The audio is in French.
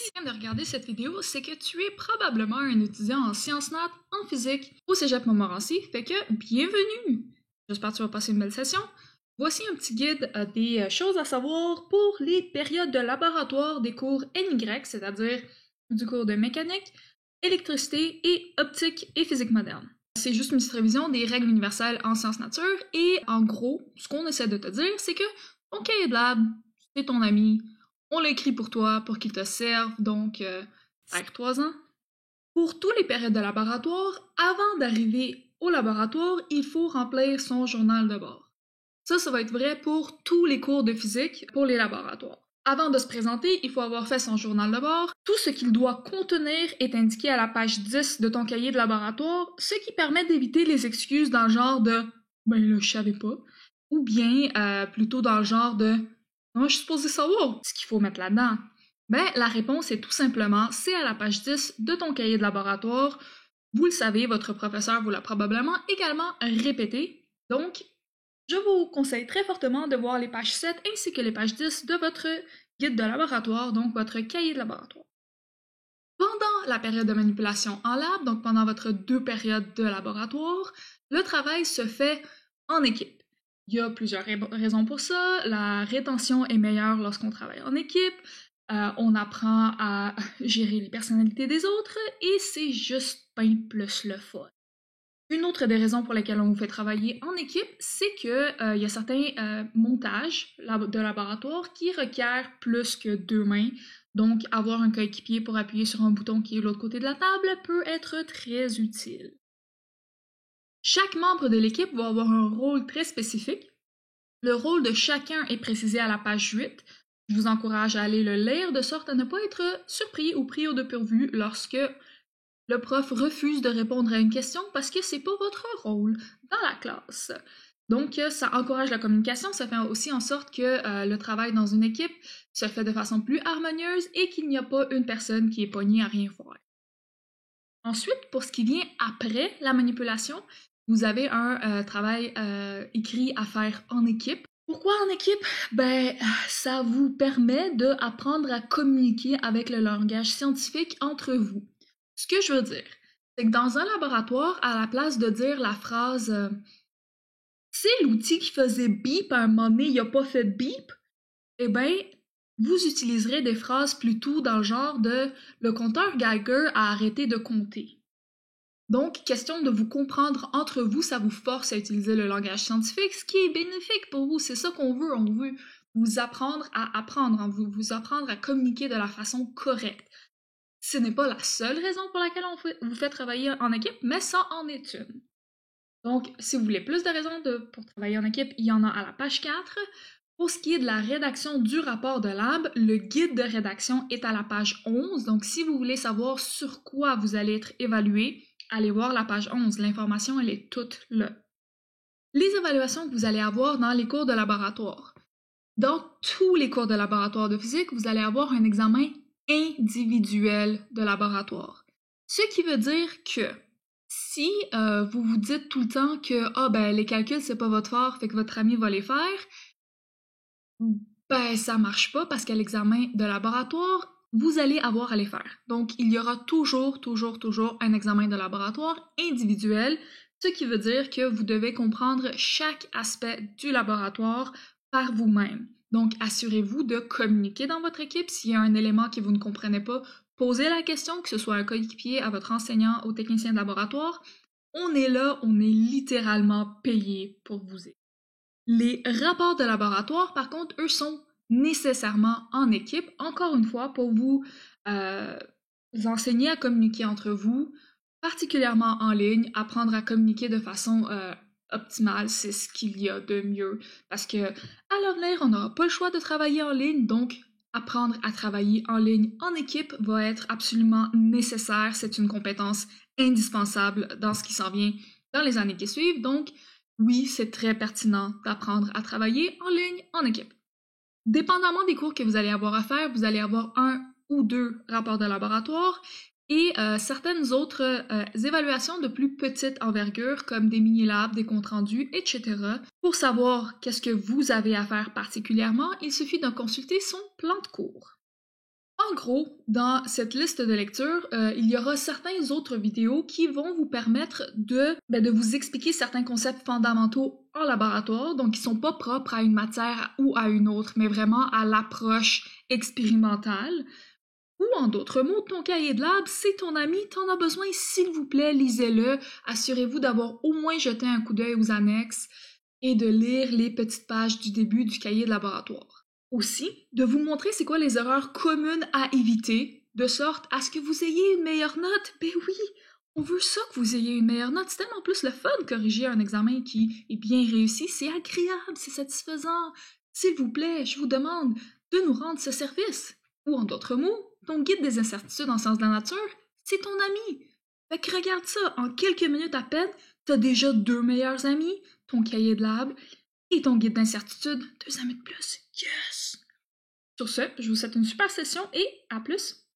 tu viens de regarder cette vidéo, c'est que tu es probablement un étudiant en sciences nat, en physique, au Cégep Montmorency, fait que bienvenue! J'espère que tu vas passer une belle session. Voici un petit guide des choses à savoir pour les périodes de laboratoire des cours NY, c'est-à-dire du cours de mécanique, électricité et optique et physique moderne. C'est juste une petite révision des règles universelles en sciences nature et en gros, ce qu'on essaie de te dire, c'est que ton cahier de lab, c'est ton ami, on l'a écrit pour toi, pour qu'il te serve, donc avec 3 ans. Pour tous les périodes de laboratoire, avant d'arriver au laboratoire, il faut remplir son journal de bord. Ça va être vrai pour tous les cours de physique pour les laboratoires. Avant de se présenter, il faut avoir fait son journal de bord. Tout ce qu'il doit contenir est indiqué à la page 10 de ton cahier de laboratoire, ce qui permet d'éviter les excuses dans le genre de « ben là, je savais pas » ou bien plutôt dans le genre de « non, je suis supposé savoir ce qu'il faut mettre là-dedans ». Ben, la réponse est tout simplement, c'est à la page 10 de ton cahier de laboratoire. Vous le savez, votre professeur vous l'a probablement également répété. Donc, je vous conseille très fortement de voir les pages 7 ainsi que les pages 10 de votre guide de laboratoire, donc votre cahier de laboratoire. Pendant la période de manipulation en lab, donc pendant votre 2 périodes de laboratoire, le travail se fait en équipe. Il y a plusieurs raisons pour ça. La rétention est meilleure lorsqu'on travaille en équipe. On apprend à gérer les personnalités des autres et c'est juste bien plus le fun. Une autre des raisons pour lesquelles on vous fait travailler en équipe, c'est que y a certains montages de laboratoire qui requièrent plus que 2 mains. Donc, avoir un coéquipier pour appuyer sur un bouton qui est de l'autre côté de la table peut être très utile. Chaque membre de l'équipe va avoir un rôle très spécifique. Le rôle de chacun est précisé à la page 8. Je vous encourage à aller le lire de sorte à ne pas être surpris ou pris au dépourvu lorsque le prof refuse de répondre à une question parce que c'est pas votre rôle dans la classe. Donc, ça encourage la communication, ça fait aussi en sorte que le travail dans une équipe se fait de façon plus harmonieuse et qu'il n'y a pas une personne qui est pognée à rien faire. Ensuite, pour ce qui vient après la manipulation, vous avez un travail écrit à faire en équipe. Pourquoi en équipe? Ben, ça vous permet d'apprendre à communiquer avec le langage scientifique entre vous. Ce que je veux dire, c'est que dans un laboratoire, à la place de dire la phrase c'est l'outil qui faisait bip à un moment donné, il a pas fait bip, eh bien, vous utiliserez des phrases plutôt dans le genre de le compteur Geiger a arrêté de compter. Donc, question de vous comprendre entre vous, ça vous force à utiliser le langage scientifique, ce qui est bénéfique pour vous, c'est ça qu'on veut, on veut vous apprendre à apprendre, vous apprendre à communiquer de la façon correcte. Ce n'est pas la seule raison pour laquelle on vous fait travailler en équipe, mais ça en est une. Donc, si vous voulez plus de raisons pour travailler en équipe, il y en a à la page 4. Pour ce qui est de la rédaction du rapport de lab, le guide de rédaction est à la page 11. Donc, si vous voulez savoir sur quoi vous allez être évalué, allez voir la page 11. L'information, elle est toute là. Les évaluations que vous allez avoir dans les cours de laboratoire. Dans tous les cours de laboratoire de physique, vous allez avoir un examen individuel de laboratoire. Ce qui veut dire que si vous vous dites tout le temps que les calculs c'est pas votre fort, fait que votre ami va les faire, ben ça marche pas parce qu'à l'examen de laboratoire, vous allez avoir à les faire. Donc il y aura toujours un examen de laboratoire individuel, ce qui veut dire que vous devez comprendre chaque aspect du laboratoire par vous-même. Donc, assurez-vous de communiquer dans votre équipe. S'il y a un élément que vous ne comprenez pas, posez la question, que ce soit un coéquipier, à votre enseignant, au technicien de laboratoire. On est là, on est littéralement payé pour vous aider. Les rapports de laboratoire, par contre, eux sont nécessairement en équipe, encore une fois, pour vous enseigner à communiquer entre vous, particulièrement en ligne, apprendre à communiquer de façon optimale, c'est ce qu'il y a de mieux. Parce que à l'avenir, on n'aura pas le choix de travailler en ligne, donc apprendre à travailler en ligne en équipe va être absolument nécessaire. C'est une compétence indispensable dans ce qui s'en vient dans les années qui suivent. Donc, oui, c'est très pertinent d'apprendre à travailler en ligne en équipe. Dépendamment des cours que vous allez avoir à faire, vous allez avoir 1 ou 2 rapports de laboratoire et certaines autres évaluations de plus petite envergure comme des mini-labs, des comptes rendus, etc. Pour savoir qu'est-ce que vous avez à faire particulièrement, il suffit de consulter son plan de cours. En gros, dans cette liste de lecture, il y aura certaines autres vidéos qui vont vous permettre de vous expliquer certains concepts fondamentaux en laboratoire, donc qui sont pas propres à une matière ou à une autre, mais vraiment à l'approche expérimentale. Ou en d'autres mots, ton cahier de lab, c'est ton ami, t'en as besoin, s'il vous plaît, lisez-le. Assurez-vous d'avoir au moins jeté un coup d'œil aux annexes et de lire les petites pages du début du cahier de laboratoire. Aussi, de vous montrer c'est quoi les erreurs communes à éviter, de sorte à ce que vous ayez une meilleure note. Ben oui, on veut ça que vous ayez une meilleure note. C'est tellement plus le fun de corriger un examen qui est bien réussi. C'est agréable, c'est satisfaisant. S'il vous plaît, je vous demande de nous rendre ce service. Ou en d'autres mots, ton guide des incertitudes en sciences de la nature, c'est ton ami. Fait que regarde ça, en quelques minutes à peine, t'as déjà 2 meilleurs amis, ton cahier de lab et ton guide d'incertitude. 2 amis de plus. Yes! Sur ce, je vous souhaite une super session et à plus!